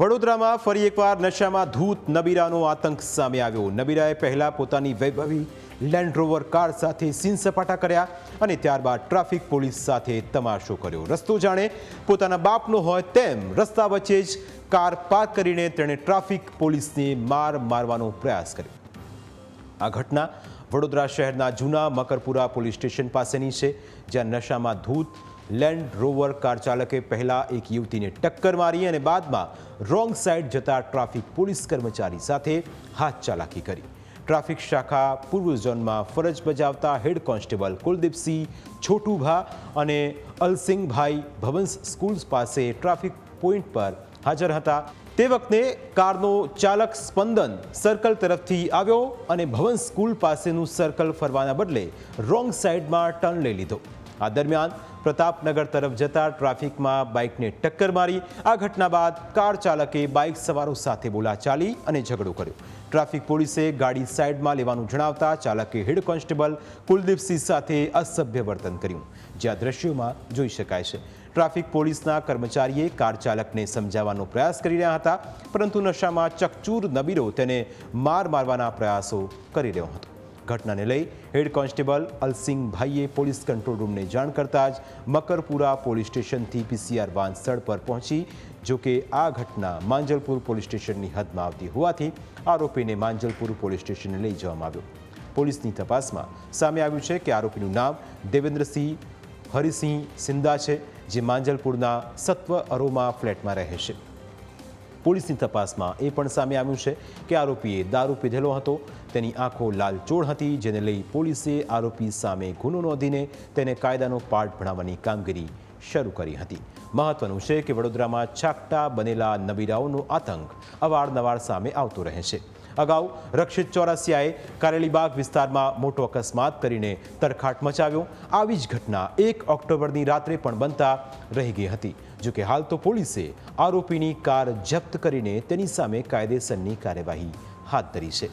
વડોદરામાં ફરી એકવાર નશામાં ધૂત નબીરાનો આતંક સામે આવ્યો। નબીરાએ પહેલા પોતાની વૈભવી લેન્ડ રોવર કાર સાથે સીન સપાટા કર્યા અને ત્યારબાદ ટ્રાફિક પોલીસ સાથે તમાશો કર્યો। રસ્તો જાણે પોતાના બાપનો હોય તેમ રસ્તા વચ્ચે જ કાર પાર્ક કરીને તેણે ટ્રાફિક પોલીસને મારવાનો પ્રયાસ કર્યો। આ ઘટના વડોદરા શહેરના જૂના મકરપુરા પોલીસ સ્ટેશન પાસેની છે, જ્યાં નશામાં ધૂત લેન્ડ રોવર કાર ચાલકે પહેલા એક યુવતીને ટક્કર મારી અને બાદમાં રોંગ સાઈડ જતા ટ્રાફિક પોલીસ કર્મચારી સાથે હાથ ચાલાકી કરી। ટ્રાફિક શાખા પૂર્વ ઝોનમાં ફરજ બજાવતા હેડ કોન્સ્ટેબલ કુલદીપસિંહ છોટુભા અને અલસિંગભાઈ ભવંસ સ્કૂલ પાસે ટ્રાફિક પોઈન્ટ પર હાજર હતા। તે વખતે કારનો ચાલક સ્પંદન સર્કલ તરફથી આવ્યો અને ભવન સ્કૂલ પાસેનું સર્કલ ફરવાના બદલે રોંગ સાઈડમાં ટર્ન લઈ લીધો। આ દરમિયાન પ્રતાપનગર તરફ જતા ટ્રાફિકમાં બાઇકને ટક્કર મારી। આ ઘટના બાદ કાર ચાલકે બાઇક સવારો સાથે બોલાચાલી અને ઝઘડો કર્યો। ટ્રાફિક પોલીસે ગાડી સાઈડમાં લેવાનું જણાવતા ચાલકે હેડ કોન્સ્ટેબલ કુલદીપસિંહ સાથે અસભ્ય વર્તન કર્યું, જે આ દ્રશ્યોમાં જોઈ શકાય છે। ટ્રાફિક પોલીસના કર્મચારીએ કાર ચાલકને સમજાવવાનો પ્રયાસ કરી રહ્યા હતા, પરંતુ નશામાં ચકચૂર નબીરો તેને મારવાના પ્રયાસો કરી રહ્યો હતો। ઘટનાને લઈ હેડ કોન્સ્ટેબલ અલસિંગભાઈએ પોલીસ કંટ્રોલ રૂમને જાણ કરતા જ મકરપુરા પોલીસ સ્ટેશનથી પીસીઆર વાન સ્થળ પર પહોંચી। જોકે આ ઘટના માંજલપુર પોલીસ સ્ટેશનની હદમાં આવતી હોવાથી આરોપીને માંજલપુર પોલીસ સ્ટેશને લઈ જવામાં આવ્યો। પોલીસની તપાસમાં સામે આવ્યું છે કે આરોપીનું નામ દેવેન્દ્રસિંહ હરિસિંહ સિંધા છે, જે માંજલપુરના સત્વ અરોમા ફ્લેટમાં રહે છે। પોલીસની તપાસમાં એ પણ સામે આવ્યું છે કે આરોપીએ દારૂ પીધેલો હતો, તેની આંખો લાલચોળ હતી, જેને લઈ પોલીસે આરોપી સામે ગુનો નોંધીને તેને કાયદાનો પાઠ ભણાવવાની કામગીરી શરૂ કરી હતી। મહત્વનું છે કે વડોદરામાં છાકટા બનેલા નબીરાઓનો આતંક અવારનવાર સામે આવતો રહે છે। અગાઉ રક્ષિત ચોરસિયાએ કારેલીબાગ વિસ્તારમાં મોટો અકસ્માત કરીને તરખાટ મચાવ્યો। આવી જ ઘટના 1 ઓક્ટોબરની રાત્રે પણ બનતા રહી ગઈ હતી। જોકે હાલ તો પોલીસે આરોપીની કાર જપ્ત કરીને તેની સામે કાયદેસરની કાર્યવાહી હાથ ધરી છે।